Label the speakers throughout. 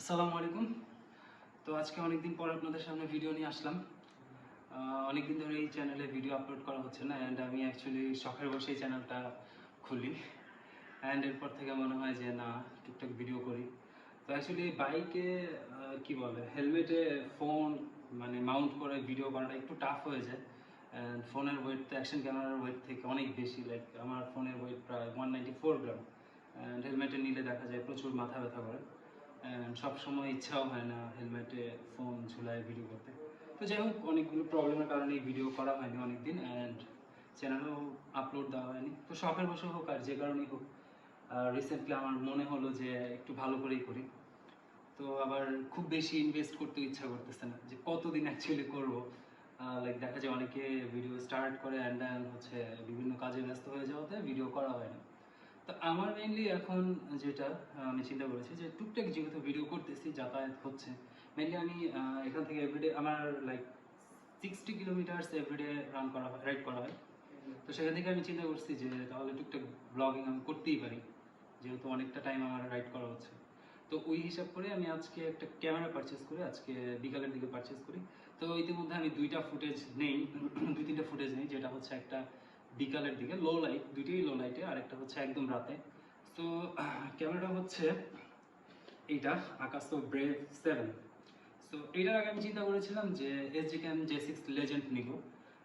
Speaker 1: আসসালামু আলাইকুম। তো আজকে অনেকদিন পর আপনাদের সামনে ভিডিও নিয়ে আসলাম। অনেকদিন ধরে এই চ্যানেলে ভিডিও আপলোড করা হচ্ছে না, অ্যান্ড আমি অ্যাকচুয়ালি শখের বসে এই চ্যানেলটা খুলি। অ্যান্ড এরপর থেকে মনে হয় যে না, টুকটাক ভিডিও করি। তো অ্যাকচুয়ালি বাইকে কি বলে, হেলমেটে ফোন মানে মাউন্ট করে ভিডিও করাটা একটু টাফ হয়ে যায়। অ্যান্ড ফোনের ওয়েট তো অ্যাকশন ক্যামেরার ওয়েট থেকে অনেক বেশি, লাইক আমার ফোনের ওয়েট প্রায় 194 গ্রাম। অ্যান্ড হেলমেটে নিলে দেখা যায় প্রচুর মাথা ব্যথা করে। সব সময় ইচ্ছাও হয় না হেলমেটে ফোন ঝুলায় ভিডিও করতে। তো যাই হোক, অনেকগুলো প্রবলেমের কারণে এই ভিডিও করা হয়নি অনেকদিন, অ্যান্ড চ্যানেলেও আপলোড দেওয়া হয়নি। তো শখের বসে হোক আর যে কারণেই হোক, রিসেন্টলি আমার মনে হলো যে একটু ভালো করেই করি। তো আবার খুব বেশি ইনভেস্ট করতে ইচ্ছা করতেছে না, যে কতদিন অ্যাকচুয়ালি করবো। লাইক দেখা যায় অনেকে ভিডিও স্টার্ট করে অ্যান্ড দেন হচ্ছে বিভিন্ন কাজে ব্যস্ত হয়ে যাওয়াতে ভিডিও করা হয় না। তো আমার মেইনলি এখন যেটা আমি চিন্তা করেছি যে টুকটাক যেহেতু ভিডিও করতেছি, যাতায়াত হচ্ছে, মেইনলি আমি এখান থেকে এভরিডে আমার লাইক 60 কিলোমিটার্স এভরিডে রাইড করা হয়। তো সেখান থেকে আমি চিন্তা করছি যে তাহলে টুকটাক ব্লগিং আমি করতেই পারি, যেহেতু অনেকটা টাইম আমার রাইড করা হচ্ছে। তো ওই হিসাব করে আমি আজকে একটা ক্যামেরা পারচেস করি, আজকে বিকালের দিকে পারচেস করি। তো ইতিমধ্যে আমি দুইটা ফুটেজ নেই, দুই তিনটা ফুটেজ নেই, যেটা হচ্ছে একটা বিকালের দিকে লো লাইট, দুইটাই লো লাইটে, আর একটা হচ্ছে একদম রাতে। তো ক্যামেরাটা হচ্ছে এইটা আকাসো ব্রেভ 7। সো এইটার আগে আমি চিন্তা করেছিলাম যে এসজি ক্যাম J6 লেজেন্ড নিব,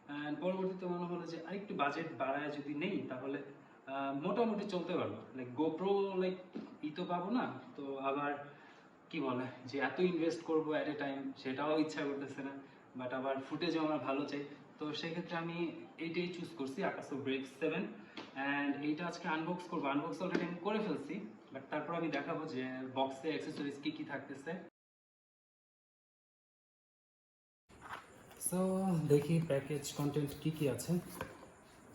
Speaker 1: অ্যান্ড পরবর্তীতে মনে হলো যে আরেকটু বাজেট বাড়ায় যদি নেই তাহলে মোটামুটি চলতে পারবো। লাইক গোপ্রো লাইক তো পাবো না, তো আবার কি বলে যে এত ইনভেস্ট করবো অ্যাট এ টাইম, সেটাও ইচ্ছা করতেছে না। বাট আবার ফুটেজও আমার ভালো চাই। তো সেক্ষেত্রে আমি এইটাই চুজ করছি, আকাসো ব্রেভ 7। অ্যান্ড এইটা আজকে আনবক্স করবো, আনবক্স অলরেডি আমি করে ফেলছি, বাট তারপর আমি দেখাবো যে বক্সে অ্যাক্সেসরিজ কী কী থাকতেছে। সো দেখি প্যাকেজ কন্টেন্ট কী কী আছে।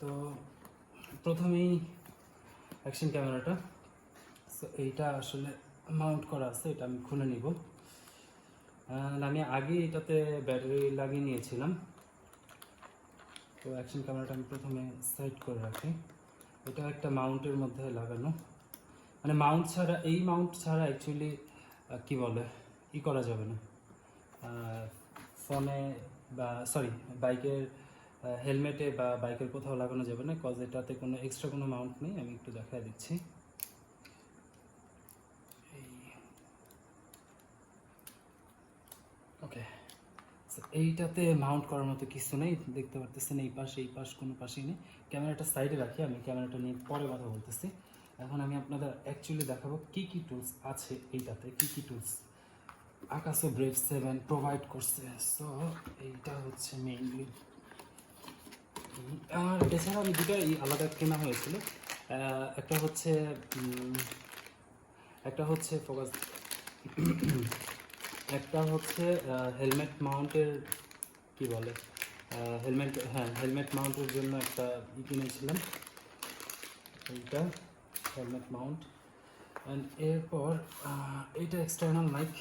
Speaker 1: তো প্রথমেই অ্যাকশন ক্যামেরাটা। সো এইটা আসলে মাউন্ট করা আছে, এটা আমি খুলে নিব। আমি আগে এটাতে ব্যাটারি লাগিয়ে নিয়েছিলাম। তো অ্যাকশন ক্যামেরাটা আমি প্রথমে সাইড করে রাখি। এটা একটা মাউন্টের মধ্যে লাগানো, মানে মাউন্ট ছাড়া, এই মাউন্ট ছাড়া অ্যাকচুয়ালি কি বলে করা যাবে না ফোনে, বা সরি বাইকের হেলমেটে বা বাইকের কোথাও লাগানো যাবে না, কজ এটাতে কোনো এক্সট্রা কোনো মাউন্ট নেই। আমি একটু দেখা দিচ্ছি। ওকে, এইটাতে মাউন্ট করার মতো কিছু নেই, দেখতে পারতেছেন এই পাশ কোনো পাশেই নেই। ক্যামেরাটা সাইডে রাখি, আমি ক্যামেরাটা নিয়ে পরে কথা বলতেছি। এখন আমি আপনাদের অ্যাকচুয়ালি দেখাবো কী কী টুলস আছে এইটাতে, কী কী টুলস আকাসো ব্রেভ 7 প্রোভাইড করছে। সো এইটা হচ্ছে মেইনলি, আর এছাড়া আমি দুটো আলাদা কেনা হয়েছিল। একটা হচ্ছে ফোকাস, একটা হচ্ছে হেলমেট মাউন্টের, কি বলে হেলমেট মাউন্টের জন্য একটা কিনেছিলাম, এইটা হেলমেট মাউন্ট। অ্যান্ড এরপর এইটা এক্সটার্নাল মাইক,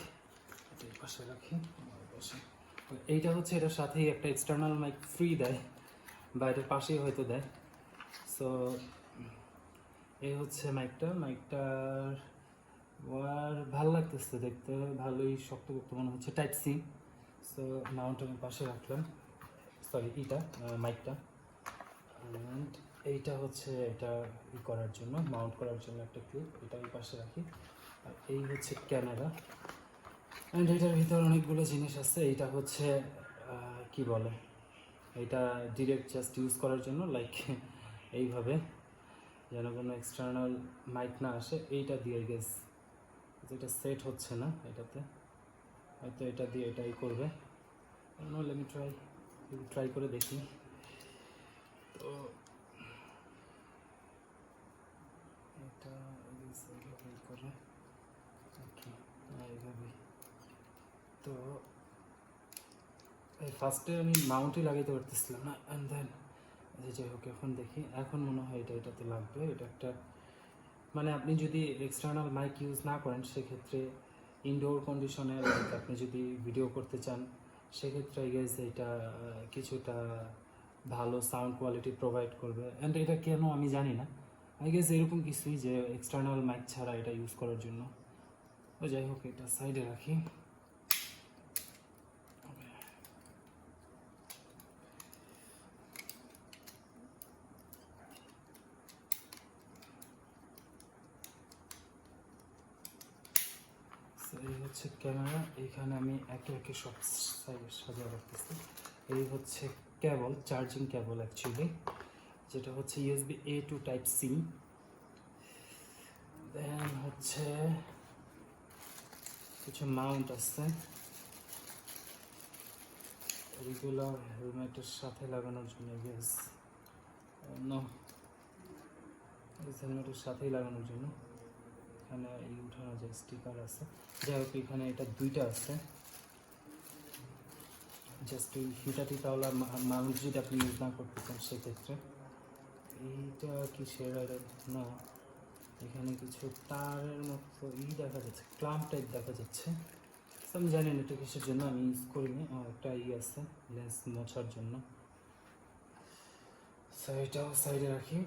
Speaker 1: এটা এই পাশে রাখি, এইটা হচ্ছে এটার সাথেই একটা এক্সটার্নাল মাইক ফ্রি দেয়, বা এটার পাশেই হয়তো দেয়। সো এই হচ্ছে মাইকটার ওয়ার ভালো লাগতেছে দেখতে, ভালোই শক্তপোক্ত মনে হচ্ছে, টাইপ সি। সো মাউন্ট আমি পাশে রাখলাম, সরি মাইকটা। অ্যান্ড এইটা হচ্ছে এটা করার জন্য, মাউন্ট করার জন্য একটা ক্লিপ, এটা আমি পাশে রাখি। আর এই হচ্ছে ক্যামেরা, অ্যান্ড এটার ভিতরে অনেকগুলো জিনিস আছে। এইটা হচ্ছে কি বলে, এটা ডিরেক্ট জাস্ট ইউজ করার জন্য, লাইক এইভাবে, যেন কোনো এক্সটার্নাল মাইক না আসে। এইটা দিয়ে গেস যেটা সেট হচ্ছে না এটাতে, হয়তো এটা দিয়ে এটাই করবে। নাহলে আমি ট্রাই করে দেখি। তো এটা এইভাবেই করে, ওকে এইভাবেই। তো ফার্স্টে আমি মাউন্টই লাগাইতে পারতেছিলাম না, অ্যান্ড দেন যাই হোক, এখন দেখি, এখন মনে হয় এটাতে লাগবে। এটা একটা, মানে আপনি যদি এক্সটার্নাল মাইক ইউজ না করেন সেক্ষেত্রে ইনডোর কন্ডিশনে আপনি যদি ভিডিও করতে চান সেক্ষেত্রে গেস এটা কিছুটা ভালো সাউন্ড কোয়ালিটি প্রোভাইড করবে। অ্যান্ড এটা কেন আমি জানি না, আই গেস এরকম কিছুই, যে এক্সটার্নাল মাইক ছাড়া এটা ইউজ করার জন্য। তো যাই হোক, এটা সাইডে রাখি। এই হচ্ছে ক্যামেরা, এইখানে আমি একে একে সব সাইডে সাজিয়ে রাখতেছি। এই হচ্ছে কেবল, চার্জিং কেবল অ্যাকচুয়ালি, যেটা হচ্ছে USB A to Type C। দেন হচ্ছে কিছু মাউন্ট আছে, এইগুলো হেলমেটের সাথে লাগানোর জন্য, ইয়েস নো, হেলমেটের সাথেই লাগানোর জন্য। এখানে এই উঠানো যায়, স্টিকার আছে। যাই হোক, এখানে এটা দুইটা আছে, জাস্ট এই ফিতাটি তাহলে মাউন্ট যদি আপনি ইউজ না করতে চান সেক্ষেত্রে। এইটা কি শেয়ার না, এখানে কিছু তারের মতো দেখা যাচ্ছে, ক্লাম্প টাইপ দেখা যাচ্ছে। আমি জানি না এটা কিসের জন্য, আমি ইউজ করিনি। একটা আছে লেন্স মোছার জন্য, সো এটাও সাইডে রাখি।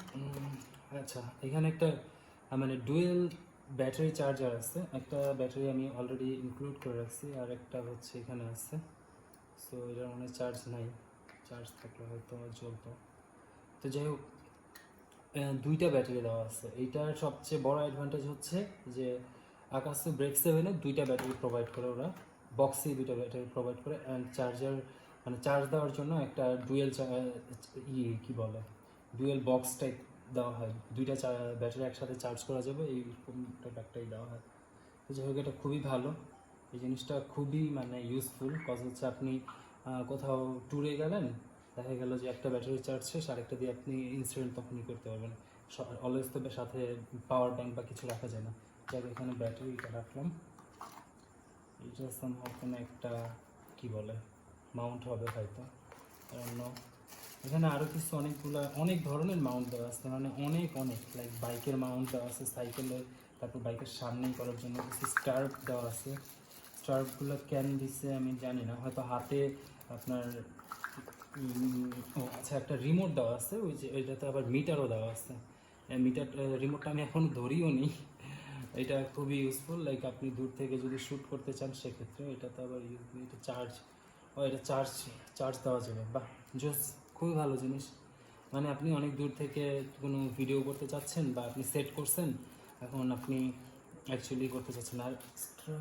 Speaker 1: আচ্ছা, এখানে একটা মানে ডুয়েল ব্যাটারি চার্জার আছে। একটা ব্যাটারি আমি অলরেডি ইনক্লুড করে রাখছি, আর একটা হচ্ছে এখানে আছে। সো এটার মানে চার্জ নাই, চার্জ থাকলে হয়তো চলতো। তো যাই হোক, দুইটা ব্যাটারি দেওয়া আছে। এইটার সবচেয়ে বড় অ্যাডভান্টেজ হচ্ছে যে আকাশো ব্রেভ 7-এ দুইটা ব্যাটারি প্রোভাইড করে ওরা, বক্সেই দুইটা ব্যাটারি প্রোভাইড করে। অ্যান্ড চার্জার মানে চার্জ দেওয়ার জন্য একটা ডুয়েল কী বলে, ডুয়েল বক্স টাইপ দেওয়া হয়। দুইটা ব্যাটারি একসাথে চার্জ করা যাবে, এইরকম একটাই দেওয়া হয়। তো যাই হোক, এটা খুবই ভালো, এই জিনিসটা খুবই মানে ইউজফুল। কজ হচ্ছে আপনি কোথাও ট্যুরে গেলেন, দেখা গেল যে একটা ব্যাটারি চার্জ শেষ, আরেকটা দিয়ে আপনি ইনস্ট্যান্ট তখনই করতে পারবেন। অলওয়েজ তো সাথে পাওয়ার ব্যাঙ্ক বা কিছু রাখা যায় না। যাই এখানে ব্যাটারিটা রাখলাম। এইটা সামহাও কোনো একটা কী বলে মাউন্ট হবে হয়তো, অন্য। এখানে আরও কিছু অনেক ধরনের মাউন্ট দেওয়া আছে, মানে অনেক লাইক বাইকের মাউন্ট দেওয়া আছে, সাইকেলের, তারপর বাইকের সামনেই করার জন্য কিছু স্টার্প দেওয়া আছে। স্টার্পগুলো কেন দিচ্ছে আমি জানি না, হয়তো হাতে আপনার আচ্ছা, একটা রিমোট দেওয়া আছে, ওই যে এটাতে আবার মিটারও দেওয়া আছে। মিটার রিমোটটা আমি এখন ধরিও নি। এটা খুবই ইউজফুল, লাইক আপনি দূর থেকে যদি শ্যুট করতে চান সেক্ষেত্রে। এটাতে আবার এটা চার্জ দেওয়া যাবে। বাহ, জাস্ট খুবই ভালো জিনিস। মানে আপনি অনেক দূর থেকে কোনো ভিডিও করতে চাচ্ছেন, বা আপনি সেট করছেন, এখন আপনি অ্যাকচুয়ালি করতে চাচ্ছেন। আর এক্সট্রা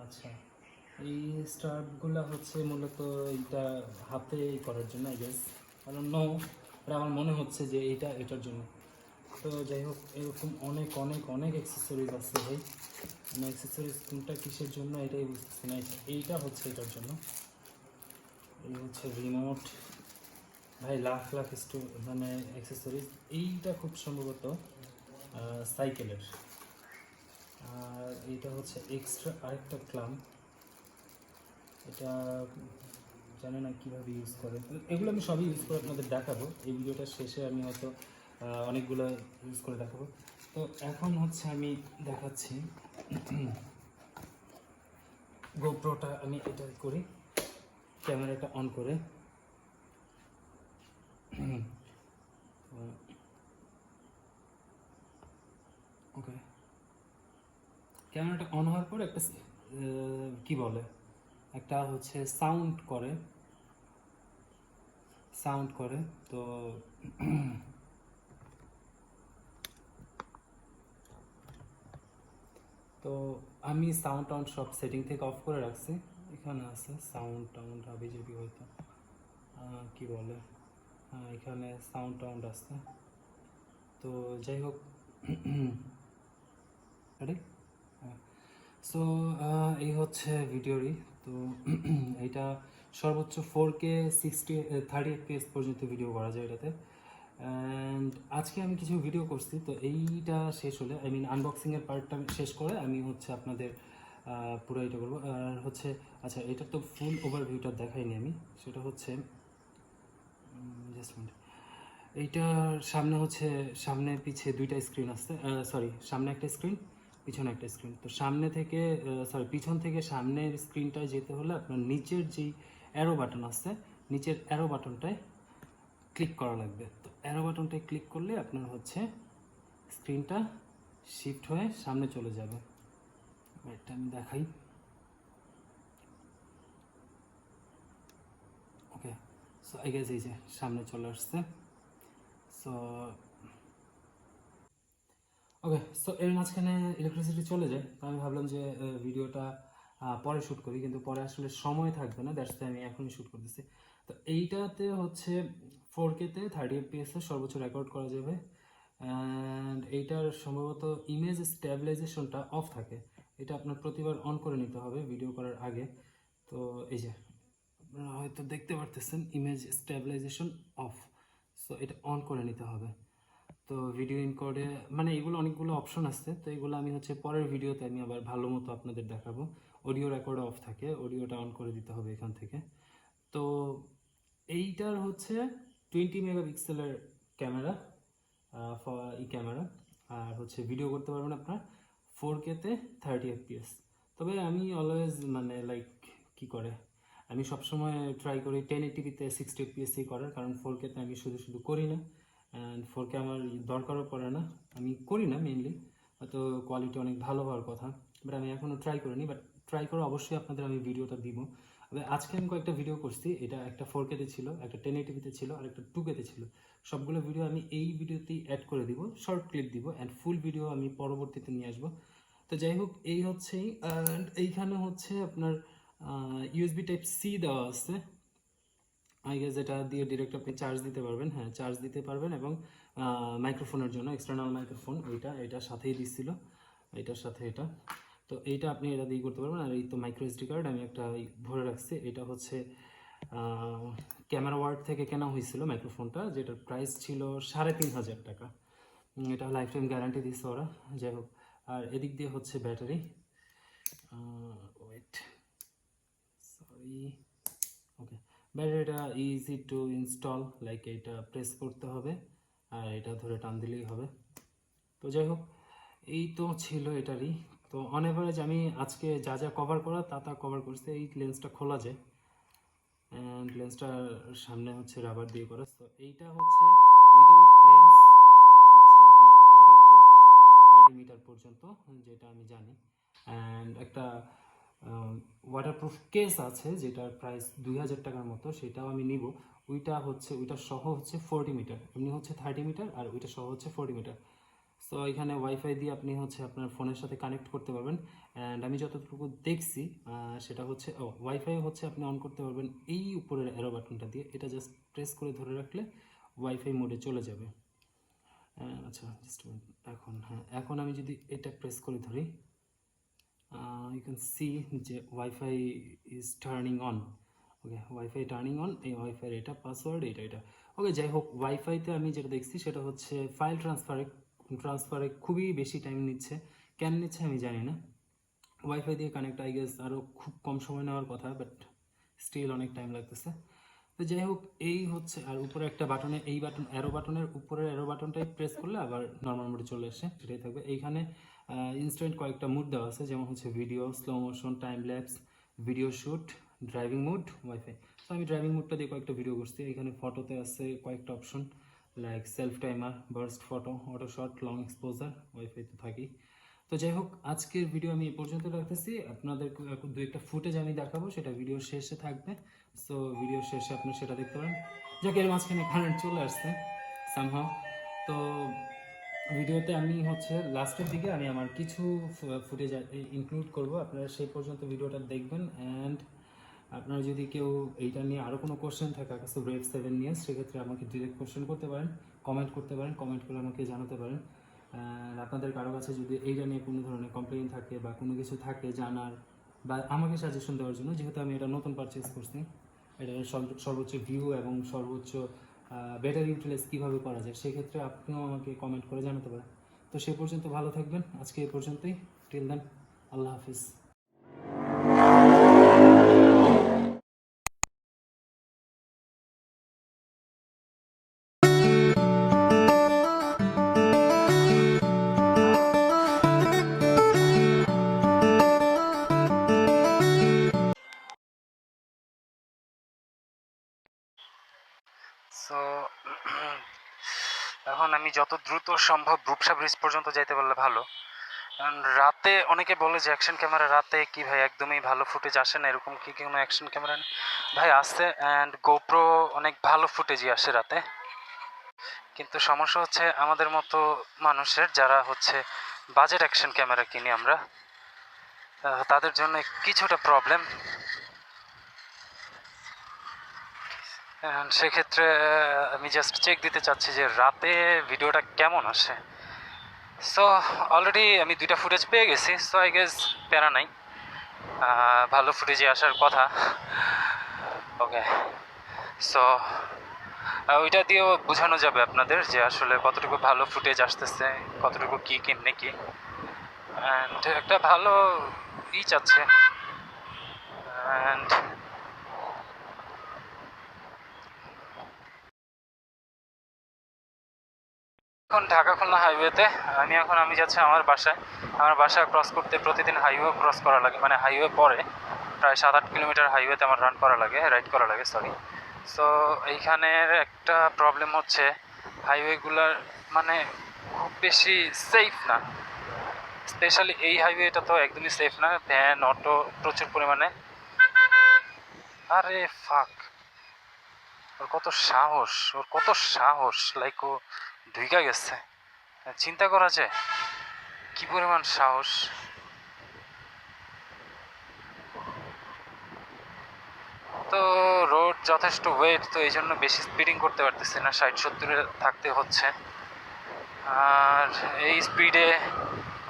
Speaker 1: আচ্ছা, এই স্টার্টগুলো হচ্ছে মূলত এইটা হাতে করার জন্য, আই গেস, কারণ আমার মনে হচ্ছে যে এটার জন্য। তো যাই হোক, এরকম অনেক অ্যাক্সেসরিজ আছে ভাই। মানে অ্যাক্সেসরিজ কোনটা কিসের জন্য এটাই বুঝতেছি না। এইটা হচ্ছে এটার জন্য। এই হচ্ছে রিমোট, ভাই লাখ মানে অ্যাক্সেসরিজ। এইটা খুব সম্ভবত সাইকেলের। আর এইটা হচ্ছে এক্সট্রা আরেকটা ক্লাম্প, এটা জানি না কীভাবে ইউজ করে। এগুলো আমি সবই ইউজ করে আপনাদের দেখাবো, এই ভিডিওটার শেষে আমি হয়তো অনেকগুলো ইউজ করে দেখাবো। তো এখন হচ্ছে আমি দেখাচ্ছি গোপ্রোটা। আমি এটা করি, ক্যামেরাটা অন করে। ওকে, ক্যামেরাটা অন হওয়ার পর একটা কি বলে, একটা হচ্ছে সাউন্ড করে। তো আমি সাউন্ড সব সেটিং থেকে অফ করে রাখছি। এখানে আছে সাউন্ড হাবি যাবি হয়তো কি বলে, এখানে সাউন্ড আছে। তো যাই হোক, সো এই হচ্ছে ভিডিওরই। তো এইটা সর্বোচ্চ 4K 30 FPS পর্যন্ত ভিডিও করা যায় এটাতে। অ্যান্ড আজকে আমি কিছু ভিডিও করছি, তো এইটা শেষ হলে আনবক্সিংয়ের পার্টটা শেষ করে আমি হচ্ছে আপনাদের পুরো এটা করবো। আর হচ্ছে আচ্ছা, এটা তো ফুল ওভারভিউটা দেখাইনি আমি, সেটা হচ্ছে জাস্ট মিনিট। এইটার সামনে পিছে দুইটা স্ক্রিন আছে, সামনে একটা স্ক্রিন, পিছনে একটা স্ক্রিন। তো পিছন থেকে সামনের স্ক্রিনটায় যেতে হলে আপনার নিচের যেই অ্যারো বাটন আছে, নিচের অ্যারো বাটনটায় ক্লিক করা লাগবে। তো অ্যারো বাটনটায় ক্লিক করলে আপনার হচ্ছে স্ক্রিনটা শিফট হয়ে সামনে চলে যাবে। এটা আমি দেখাই। ওকে, সো আই গেস এই যে সামনে চলে আসছে। সো ওকে, সো এর মাঝখানে ইলেকট্রিসিটি চলে যায়, তো আমি ভাবলাম যে ভিডিওটা পরে শ্যুট করি, কিন্তু পরে আসলে সময় থাকবে না, দ্যাটস আমি এখনই শ্যুট করতেছি। তো এইটাতে হচ্ছে 4K-তে 30 FPS সর্বোচ্চ রেকর্ড করা যাবে। অ্যান্ড এইটার সম্ভবত ইমেজ স্ট্যাবিলাইজেশনটা অফ থাকে, এটা আপনার প্রতিবার অন করে নিতে হবে ভিডিও করার আগে। তো এই যে আপনারা হয়তো দেখতে পারতেছেন ইমেজ স্ট্যাবিলাইজেশন অফ, সো এটা অন করে নিতে হবে। তো ভিডিও ইনকোডে মানে এগুলো অনেকগুলো অপশন আছে, তো এগুলো আমি হচ্ছে পরের ভিডিওতে আমি আবার ভালো মতো আপনাদের দেখাবো। অডিও রেকর্ড অফ থাকে, অডিওটা অন করে দিতে হবে এখান থেকে। তো এইটার হচ্ছে 20 মেগাপিক্সেলের ক্যামেরা, ই ক্যামেরা, আর হচ্ছে ভিডিও করতে পারবেন আপনার 4K-তে 30 FPS। তবে আমি অলওয়েজ মানে লাইক কি করে আমি সবসময় ট্রাই করি 1080p-তে 60 FPS করার, কারণ 4K-তে আমি শুধু শুধু করি না, অ্যান্ড 4K আমার দরকারও পড়ে না, আমি করি না মেনলি, হয়তো কোয়ালিটি অনেক ভালো হওয়ার কথা, বাট আমি এখনও ট্রাই করিনি, বাট ট্রাই করে অবশ্যই আপনাদের আমি ভিডিওটা দিব। তবে আজকে আমি কয়েকটা ভিডিও করছি, এটা একটা 4K-তে ছিল, একটা 1080p-তে ছিল, আর একটা 2K-তে ছিল। সবগুলো ভিডিও আমি এই ভিডিওতেই অ্যাড করে দিব, শর্ট ক্লিপ দিব, অ্যান্ড ফুল ভিডিও আমি পরবর্তীতে নিয়ে আসবো। তো যাই হোক, এই হচ্ছেই, অ্যান্ড এইখানে হচ্ছে আপনার USB টাইপ সি দেওয়া আছে, আই গেস এটা দিয়ে ডিরেক্ট আপনি চার্জ দিতে পারবেন, হ্যাঁ চার্জ দিতে পারবেন, এবং মাইক্রোফোনের জন্য এক্সটার্নাল মাইক্রোফোন এটার সাথেই দিচ্ছিল, এটার সাথে এটা। তো এইটা আপনি এটা দিয়ে করতে পারবেন। আর এই তো মাইক্রো এসডি কার্ড আমি একটা ভরে রাখছি, এটা হচ্ছে ক্যামেরা ওয়ার্ড থেকে কেনা হয়েছিল মাইক্রোফোনটা, যেটার প্রাইস ছিল 3500 টাকা। এটা লাইফ টাইম গ্যারান্টি দিচ্ছে ওরা। যাই হোক, আর এদিক দিয়ে হচ্ছে ব্যাটারি, ওয়েট, সরি, ওকে, ব্যাটারিটা ইজি টু ইনস্টল, লাইক এটা প্রেস করতে হবে আর এটা ধরে টান দিলেই হবে। তো যাই হোক, এই তো ছিল এটারই। তো অন এভারেজ আমি আজকে যা যা কভার করা তা কভার করছি। এই লেন্সটা খোলা যায়, অ্যান্ড লেন্সটার সামনে হচ্ছে রাবার দিয়ে করা। তো এইটা হচ্ছে উইদাউট লেন্স হচ্ছে আপনার ওয়াটারপ্রুফ 30 মিটার পর্যন্ত, যেটা আমি জানি। অ্যান্ড একটা ওয়াটারপ্রুফ কেস আছে যেটার প্রাইস 2000 টাকার মতো, সেটাও আমি নিব। ওইটা সহ হচ্ছে 40 মিটার, এমনি হচ্ছে 30 মিটার, আর ওইটা সহ হচ্ছে 40 মিটার। সো এখানে ওয়াইফাই দিয়ে আপনি হচ্ছে আপনার ফোনের সাথে কানেক্ট করতে পারবেন। অ্যান্ড আমি যতটুকু দেখছি সেটা হচ্ছে ওয়াইফাই হচ্ছে আপনি অন করতে পারবেন এই উপরের অ্যারো বাটনটা দিয়ে, এটা জাস্ট প্রেস করে ধরে রাখলে ওয়াইফাই মোডে চলে যাবে। আচ্ছা, জাস্ট এখন, হ্যাঁ এখন আমি যদি এটা প্রেস করে ধরি, you can see যে wifi is turning on. Okay, wifi turning on, এই ওয়াইফাই এটা পাসওয়ার্ড, এটা। ওকে, যাই হোক, ওয়াইফাইতে আমি যেটা দেখছি সেটা হচ্ছে ফাইল ট্রান্সফারে খুবই বেশি টাইম নিচ্ছে, কেন নিচ্ছে আমি জানি না। ওয়াইফাই দিয়ে কানেক্ট আই গেস আরও খুব কম সময় নেওয়ার কথা, বাট স্টিল অনেক টাইম লাগতেছে। তো যাই হোক, এই হচ্ছে, আর উপরে একটা বাটনে, এই বাটন অ্যারো বাটনের উপরের অ্যারো বাটনটাই প্রেস করলে আবার নর্মাল মোডে চলে আসে, সেটাই থাকবে। এইখানে ইনস্ট্যান্ট কয়েকটা মুড দেওয়া আছে, যেমন হচ্ছে video, slow motion, time lapse, video shoot, driving mode, wifi. তো আমি ড্রাইভিং মুডটা দিয়ে কয়েকটা ভিডিও করছি। এখানে ফটোতে আছে কয়েকটা option, like self timer, burst photo, auto shot, long exposure, wifi তো থাকেই। তো যাই হোক, আজকের ভিডিও আমি এ পর্যন্ত রাখতেছি। আপনাদের দু একটা ফুটেজ আমি দেখাবো, সেটা ভিডিও শেষে থাকবে। সো ভিডিও শেষে আপনি সেটা দেখতে পারেন। যাকে এর মাঝখানে কারেন্ট চলে আসছে সামহাও। তো ভিডিওতে আমি হচ্ছে লাস্টের দিকে আমি আমার কিছু ফুটেজ ইনক্লুড করব, আপনারা সেই পর্যন্ত ভিডিওটা দেখবেন। অ্যান্ড আপনারা যদি কেউ এইটা নিয়ে আরও কোনো কোশ্চেন থাকে আকাশো ব্রেভ 7 নিয়ে, সেক্ষেত্রে আমাকে ডিরেক্ট কোশ্চেন করতে পারেন, কমেন্ট করতে পারেন, কমেন্ট করে আমাকে জানাতে পারেন। আপনাদের কারো কাছে যদি এইটা নিয়ে কোনো ধরনের কমপ্লেইন থাকে বা কোনো কিছু থাকে জানার, বা আমাকে সাজেশন দেওয়ার জন্য, যেহেতু আমি এটা নতুন পারচেস করছি, এটা সর্বোচ্চ ভিউ এবং সর্বোচ্চ বেটার ইউটিলাইজ কীভাবে করা যায়, সেক্ষেত্রে আপনিও আমাকে কমেন্ট করে জানাতে পারেন। তো সে পর্যন্ত ভালো থাকবেন, আজকে এই পর্যন্তই। টিল দেন, আল্লাহ হাফিজ। সো এখন আমি যত দ্রুত সম্ভব রূপসা ব্রিজ পর্যন্ত যাইতে পারলে ভালো, কারণ রাতে অনেকে বলে যে অ্যাকশন ক্যামেরা রাতে কি ভাই একদমই ভালো ফুটেজ আসে না, এরকম কি কোনো অ্যাকশন ক্যামেরা ভাই আসে, অ্যান্ড গোপ্রো অনেক ভালো ফুটেজই আসে রাতে। কিন্তু সমস্যা হচ্ছে আমাদের মতো মানুষের যারা হচ্ছে বাজেট অ্যাকশন ক্যামেরা কিনি আমরা, তাদের জন্য কিছুটা প্রবলেম। সেক্ষেত্রে আমি জাস্ট চেক দিতে চাচ্ছি যে রাতে ভিডিওটা কেমন আসে। সো অলরেডি আমি 2টা ফুটেজ পেয়ে গেছি, সো আই গেস প্যারা নাই, ভালো ফুটেজে আসার কথা। ওকে, সো ওইটা দিয়েও বোঝানো যাবে আপনাদের যে আসলে কতটুকু ভালো ফুটেজ আসতেছে, কতটুকু কী কেমনে কী, অ্যান্ড একটা ভালো চাচ্ছে। অ্যান্ড এখন ঢাকা খুলনা হাইওয়েতে আমি যাচ্ছি আমার বাসায় ক্রস করতে প্রতিদিন হাইওয়ে ক্রস করা লাগে, মানে হাইওয়ে পরে প্রায় 7-8 কিলোমিটার হাইওয়েতে আমার রাইড করা লাগে সরি। সো এইখানের একটা প্রবলেম হচ্ছে হাইওয়েগুলোর মানে খুব বেশি সেফ না, স্পেশালি এই হাইওয়েটা তো একদমই সেফ না, ভ্যান অটো প্রচুর পরিমাণে। আরে ফাক, ওর কত সাহস, লাইক ও ঢুইকা গেছে, চিন্তা করা যায় কি পরিমাণ সাহস। তো রোড যথেষ্ট ওয়েট, তো এই জন্য বেশি স্পিডিং করতে পারতেছি না, 60-70-এ থাকতে হচ্ছে। আর এই স্পিডে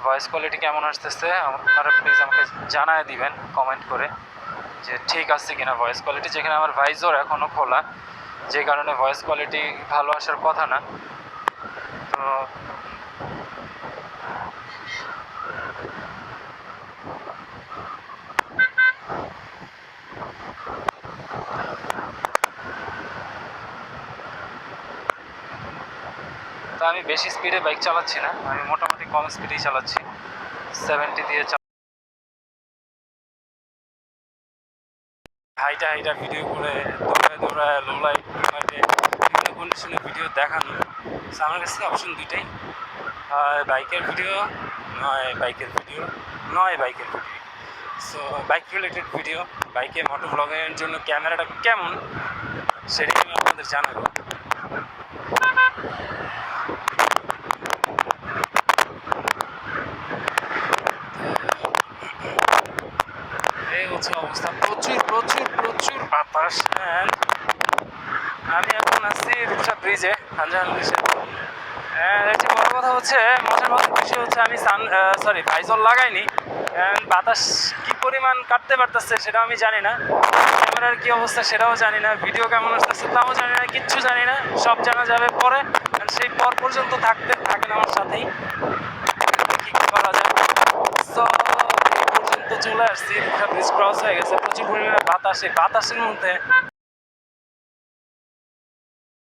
Speaker 1: ভয়েস কোয়ালিটি কেমন আসতেছে আপনারা প্লিজ আমাকে জানায় দিবেন কমেন্ট করে যে ঠিক আছে কিনা ভয়েস কোয়ালিটি, যেখানে আমার ভাইজর এখনও খোলা, যে কারণে ভয়েস কোয়ালিটি ভালো আসার কথা না। তো তো আমি বেশি স্পিডে বাইক চালাচ্ছি না, আমি মোটামুটি কম স্পিডেই চালাচ্ছি, 70 দিয়ে হাইটা ভিডিও করে দৌড়ায় লো লাইট বিভিন্ন কন্ডিশনের ভিডিও দেখানো। সো আমার কাছে অপশন দুইটাই, বাইকের ভিডিও নয় বাইকের video. So bike related video, বাইকে মোটো ব্লগের জন্য ক্যামেরাটা কেমন সেটাই আমি আপনাদের জানাবো। এই হচ্ছে অবস্থা, প্রচুর বাতাস। আমি এখন আছি রূপসা ব্রিজে, খানজাহান ব্রিজে। এর যে বড় কথা হচ্ছে, মজার বিষয় হচ্ছে আমি ভাইজর লাগাইনি, বাতাস কি পরিমাণ কাটতে পারতেছে সেটাও আমি জানি না, ক্যামেরার কি অবস্থা সেটাও জানি না, ভিডিও কেমন আসতেছে তাও জানি না, কিচ্ছু জানি না, সব জানা যাবে পরে। সেই পর্যন্ত থাকেন আমার সাথেই, কি করা যায়। সো পর্যন্ত চলে আসছি, ব্রিজ ক্রস হয়ে গেছে, প্রচুর পরিমাণে বাতাসের মধ্যে